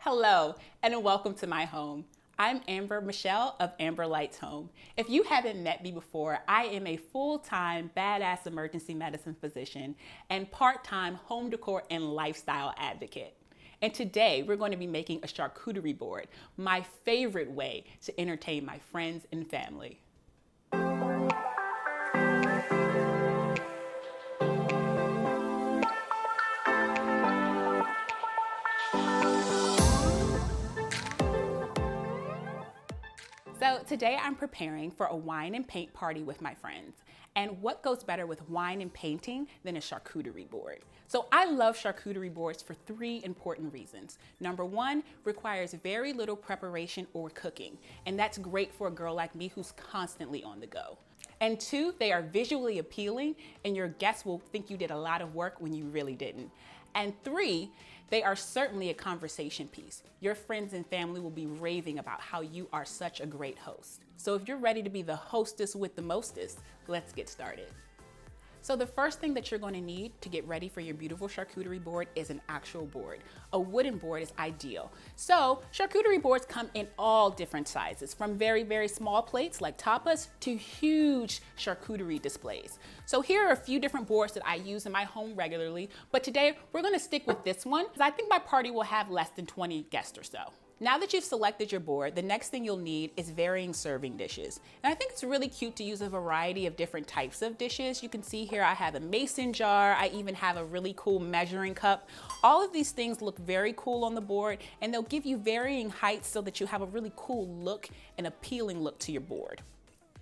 Hello, and welcome to my home. I'm Amber Michelle of Amber Lights Home. If you haven't met me before, I am a full-time badass emergency medicine physician and part-time home decor and lifestyle advocate. And today we're going to be making a charcuterie board, my favorite way to entertain my friends and family. So today I'm preparing for a wine and paint party with my friends. And what goes better with wine and painting than a charcuterie board? So I love charcuterie boards for three important reasons. Number one, requires very little preparation or cooking. And that's great for a girl like me who's constantly on the go. And two, they are visually appealing and your guests will think you did a lot of work when you really didn't. And three, they are certainly a conversation piece. Your friends and family will be raving about how you are such a great host. So if you're ready to be the hostess with the mostest, let's get started. So the first thing that you're going to need to get ready for your beautiful charcuterie board is an actual board. A wooden board is ideal. So charcuterie boards come in all different sizes, from very, very small plates like tapas to huge charcuterie displays. So here are a few different boards that I use in my home regularly, but today we're going to stick with this one because I think my party will have less than 20 guests or so. Now that you've selected your board, the next thing you'll need is varying serving dishes. And I think it's really cute to use a variety of different types of dishes. You can see here I have a mason jar, I even have a really cool measuring cup. All of these things look very cool on the board and they'll give you varying heights so that you have a really cool look and appealing look to your board.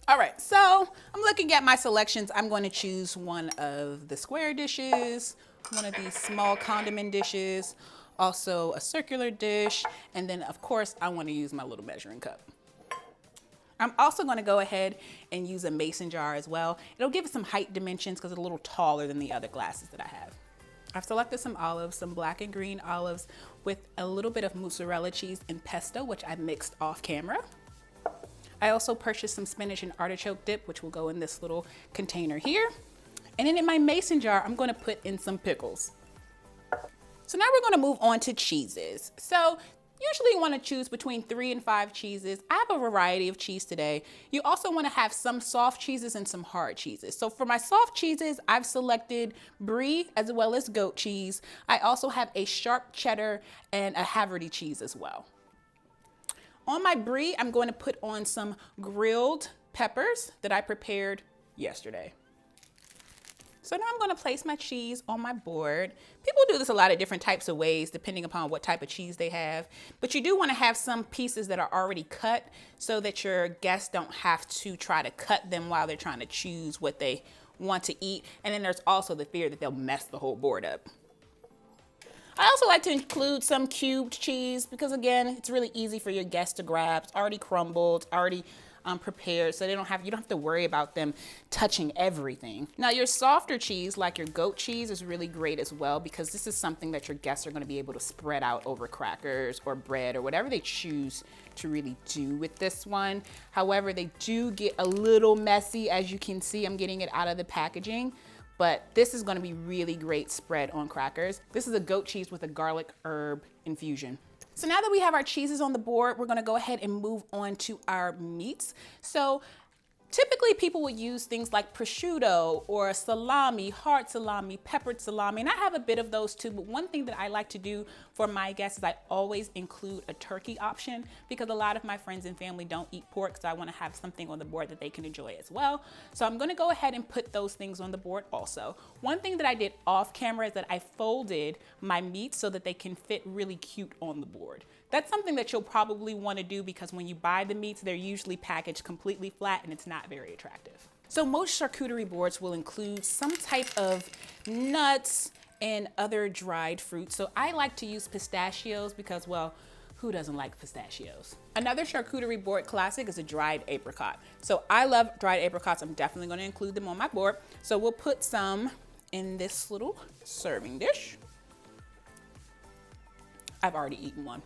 All right, so I'm looking at my selections. I'm going to choose one of the square dishes, one of these small condiment dishes, also a circular dish, and then of course I want to use my little measuring cup. I'm also going to go ahead and use a mason jar as well. It'll give it some height dimensions because it's a little taller than the other glasses that I have. I've selected some olives, some black and green olives with a little bit of mozzarella cheese and pesto, which I mixed off camera. I also purchased some spinach and artichoke dip, which will go in this little container here. And then in my mason jar, I'm going to put in some pickles. So now we're going to move on to cheeses. So usually you want to choose between 3 and 5 cheeses. I have a variety of cheese today. You also want to have some soft cheeses and some hard cheeses. So for my soft cheeses, I've selected brie as well as goat cheese. I also have a sharp cheddar and a Haverty cheese as well. On my brie, I'm going to put on some grilled peppers that I prepared yesterday. So now I'm going to place my cheese on my board. People do this a lot of different types of ways depending upon what type of cheese they have. But you do want to have some pieces that are already cut so that your guests don't have to try to cut them while they're trying to choose what they want to eat. And then there's also the fear that they'll mess the whole board up. I also like to include some cubed cheese because again, it's really easy for your guests to grab. It's already crumbled, already prepared, so you don't have to worry about them touching everything. Now your softer cheese, like your goat cheese, is really great as well because this is something that your guests are going to be able to spread out over crackers or bread or whatever they choose to really do with this one. However, they do get a little messy. As you can see, I'm getting it out of the packaging, but this is going to be really great spread on crackers. This is a goat cheese with a garlic herb infusion. So now that we have our cheeses on the board, we're going to go ahead and move on to our meats. So typically people will use things like prosciutto or salami, hard salami, peppered salami, and I have a bit of those too. But one thing that I like to do for my guests is I always include a turkey option because a lot of my friends and family don't eat pork, so I want to have something on the board that they can enjoy as well. So I'm going to go ahead and put those things on the board also. One thing that I did off camera is that I folded my meats so that they can fit really cute on the board. That's something that you'll probably want to do because when you buy the meats, they're usually packaged completely flat and it's not very attractive. So most charcuterie boards will include some type of nuts and other dried fruits. So I like to use pistachios because, well, who doesn't like pistachios? Another charcuterie board classic is a dried apricot. So I love dried apricots. I'm definitely going to include them on my board. So we'll put some in this little serving dish. I've already eaten one.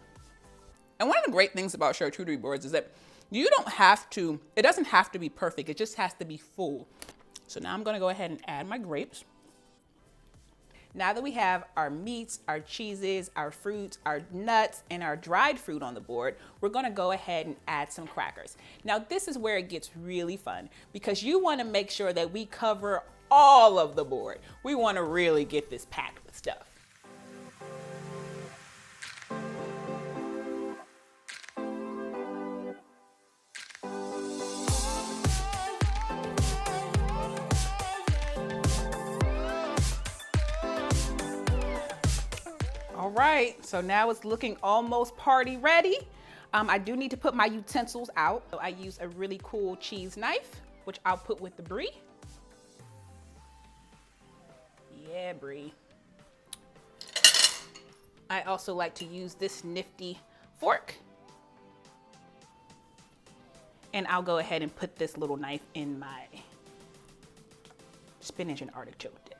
And one of the great things about charcuterie boards is that you don't have to, it doesn't have to be perfect. It just has to be full. So now I'm going to go ahead and add my grapes. Now that we have our meats, our cheeses, our fruits, our nuts, and our dried fruit on the board, we're gonna go ahead and add some crackers. Now this is where it gets really fun because you wanna make sure that we cover all of the board. We wanna really get this packed with stuff. All right, so now it's looking almost party ready. I do need to put my utensils out. So I use a really cool cheese knife, which I'll put with the brie. Yeah, brie. I also like to use this nifty fork. And I'll go ahead and put this little knife in my spinach and artichoke dip.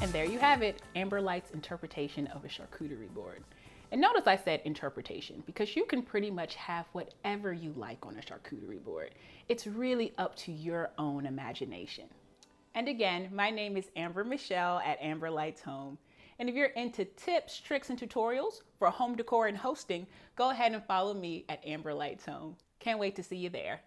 And there you have it, Amber Light's interpretation of a charcuterie board. And notice I said interpretation because you can pretty much have whatever you like on a charcuterie board. It's really up to your own imagination. And again, my name is Amber Michelle at Amber Lights Home. And if you're into tips, tricks, and tutorials for home decor and hosting, go ahead and follow me at Amber Lights Home. Can't wait to see you there.